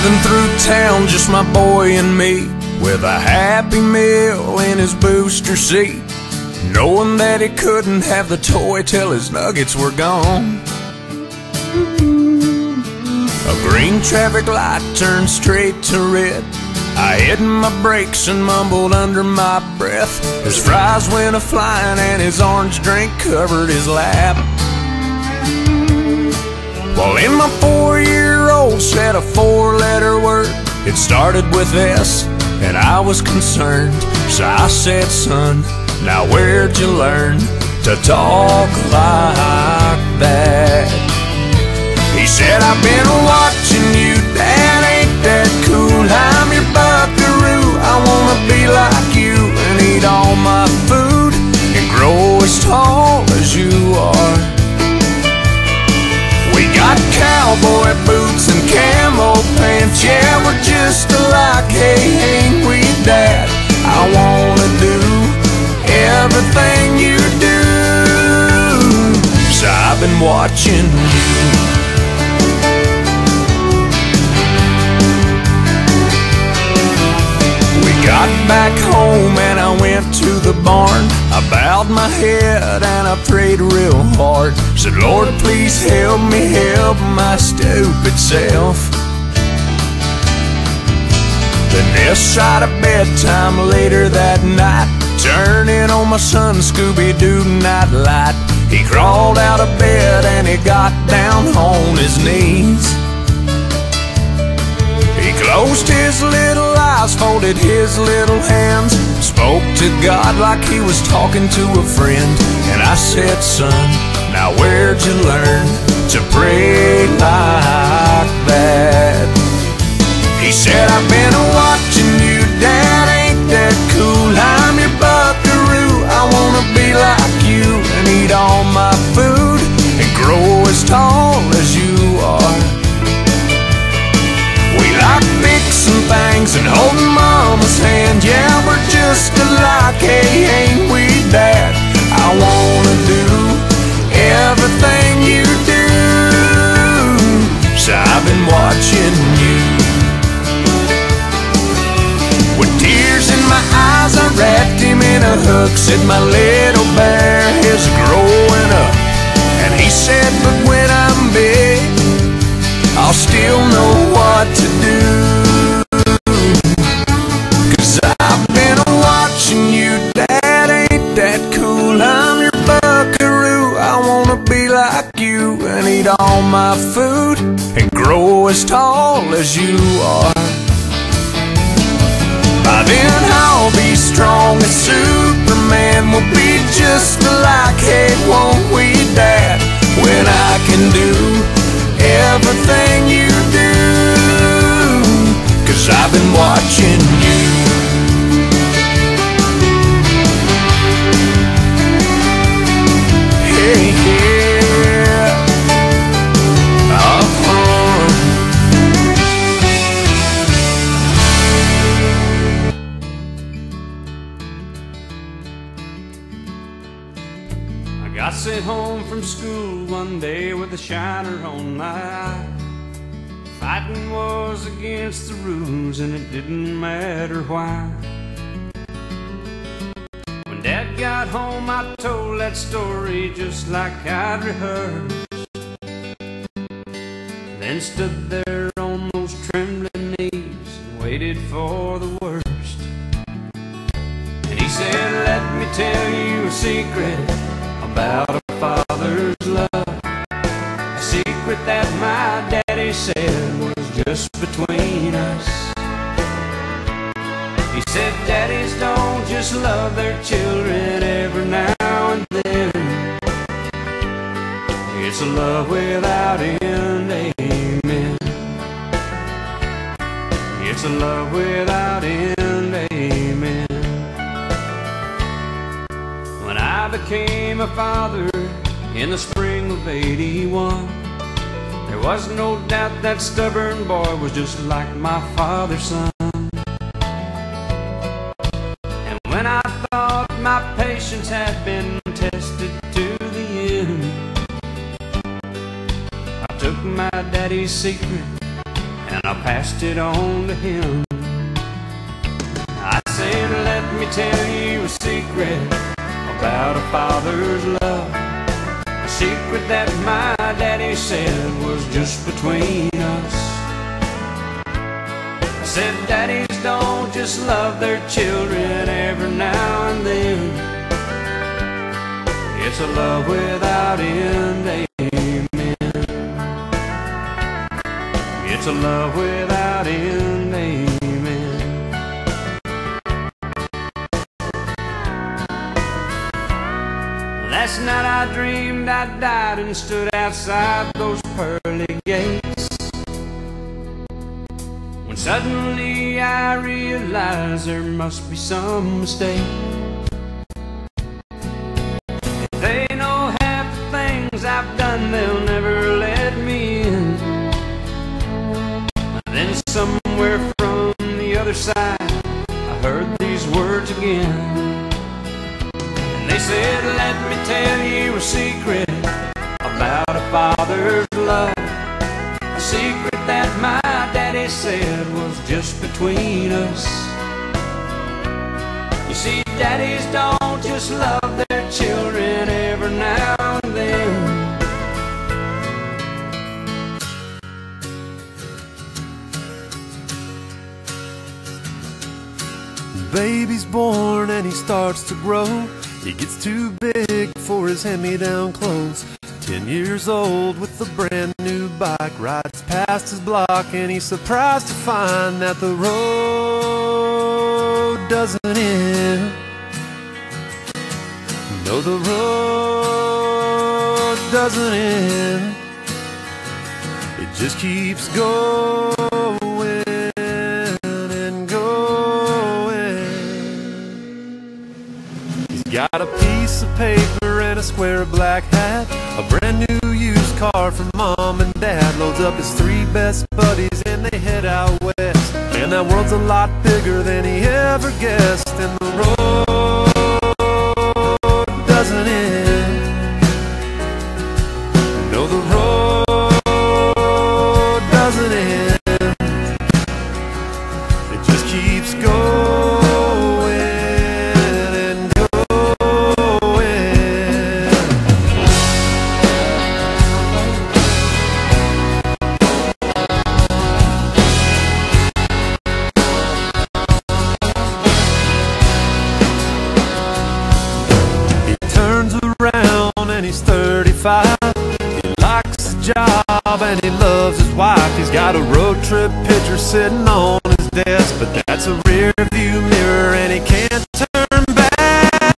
Driving through town, just my boy and me, with a Happy Meal in his booster seat, knowing that he couldn't have the toy till his nuggets were gone. A green traffic light turned straight to red. I hit my brakes and mumbled under my breath. His fries went a-flying and his orange drink covered his lap. Well, in my 4-year-old said a 4-letter word. It started with S, and I was concerned. So I said, son, now where'd you learn to talk like that? He said, I've been watching you, Dad, ain't that cool? I'm your buckaroo, I wanna be like you and eat all my food and grow as tall as you are. We got cowboy boots and camo pants, yeah, we're just alike, hey, ain't we, Dad? I wanna do everything you do, so I've been watching you. Got back home and I went to the barn. I bowed my head and I prayed real hard. Said, Lord, please help me help my stupid self. Then this side of bedtime later that night, turning on my son Scooby-Doo nightlight. He crawled out of bed and he got down on his knees. He closed his little eyes, folded his little hands, spoke to God like he was talking to a friend. And I said, son, now where'd you learn to pray like that? He said, I've been watching you, Dad, ain't that cool? I'm your buckaroo, I wanna be like you and eat all my food and grow as tall as you are. We like fixing things and holding Mama's hand, yeah, we're just alike, hey, ain't we, Dad? I wanna do everything you do, so I've been watching you. With tears in my eyes, I wrapped him in a hug, said my little bear is growing up. And he said, but when I'm big, I'll still know what to do. 'Cause I've been watching you, Dad, ain't that cool? I'm your buckaroo, I wanna be like you and eat all my food and grow as tall as you are. By then I'll be strong as Superman, we'll be just alike, hey, won't we, Dad? When I can do everything you do, 'cause I've been watching you. Hey, yeah. I got sent home from school one day with a shiner on my eye. Fighting was against the rules and it didn't matter why. When Dad got home I told that story just like I'd rehearsed, then stood there on those trembling knees and waited for the worst. And he said, let me tell you a secret about a father's love, a secret that my daddy said was just between us. He said daddies don't just love their children every now and then, it's a love without end, amen. It's a love without end, amen. When I became a father in the spring of '81, there was no doubt that stubborn boy was just like my father's son. And when I thought my patience had been tested to the end, I took my daddy's secret and I passed it on to him. I said, let me tell you a secret about a father's love, a secret that my daddy said was just between us. I said, daddies don't just love their children every now and then. It's a love without end, amen. It's a love without end, amen. Last night I dreamed I died and stood outside those pearly gates, when suddenly I realized there must be some mistake. If they know half the things I've done, they'll never let me in. Then somewhere from the other side, I heard these words again. And they said, let me tell you a secret about a father's love, a secret that my daddy said was just between us. You see, daddies don't just love their children every now and then. Baby's born and he starts to grow. He gets too big for his hand-me-down clothes. 10 years old with a brand new bike, rides past his block and he's surprised to find that the road doesn't end. No, the road doesn't end. It just keeps going and going. He's got a piece of paper and a square black hat, a brand new used car from mom and dad. Loads up his 3 best buddies and they head out west. Man, that world's a lot bigger than he ever guessed. And the road doesn't end. No, the road doesn't end. It just keeps going and going. He turns around and he's 35. He likes his job and he loves his wife. He's got a road trip picture sitting on his desk, but that's a rear view mirror and he can't turn back,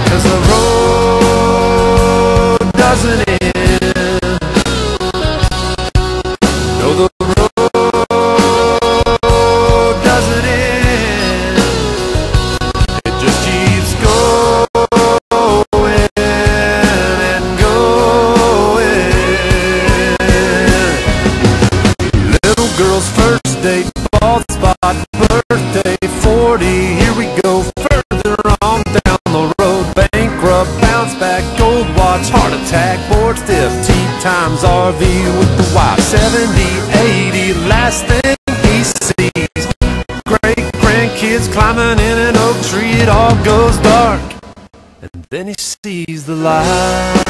'cause the road doesn't end. No, the road doesn't end. It just keeps going and going. Little girl's first date, bald spot, birthday, 40. Here we go, further on down the road. Bankrupt, bounce back, gold watch, heart attack, bored stiff, tea times RV with the wife. 70, 80, last thing he sees, great grandkids climbing in an oak tree. It all goes dark and then he sees the light.